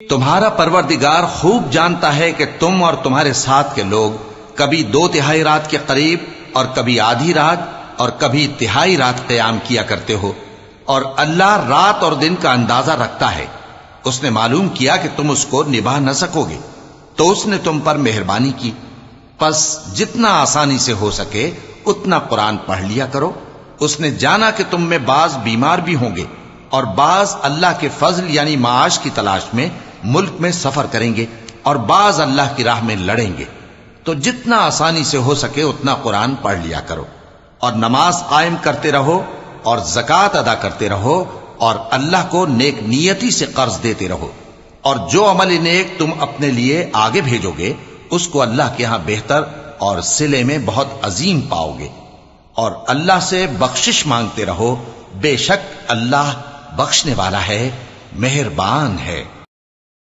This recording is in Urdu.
تمہارا پروردگار خوب جانتا ہے کہ تم اور تمہارے ساتھ کے لوگ کبھی 2/3 رات کے قریب اور کبھی آدھی رات اور کبھی تہائی رات قیام کیا کرتے ہو، اور اللہ رات اور دن کا اندازہ رکھتا ہے۔ اس نے معلوم کیا کہ تم اس کو نبھا نہ سکو گے تو اس نے تم پر مہربانی کی، پس جتنا آسانی سے ہو سکے اتنا قرآن پڑھ لیا کرو۔ اس نے جانا کہ تم میں بعض بیمار بھی ہوں گے اور بعض اللہ کے فضل یعنی معاش کی تلاش میں ملک میں سفر کریں گے اور بعض اللہ کی راہ میں لڑیں گے، تو جتنا آسانی سے ہو سکے اتنا قرآن پڑھ لیا کرو، اور نماز قائم کرتے رہو اور زکوٰۃ ادا کرتے رہو اور اللہ کو نیک نیتی سے قرض دیتے رہو، اور جو عمل نیک تم اپنے لیے آگے بھیجو گے اس کو اللہ کے ہاں بہتر اور صلے میں بہت عظیم پاؤ گے، اور اللہ سے بخشش مانگتے رہو، بے شک اللہ بخشنے والا ہے، مہربان ہے۔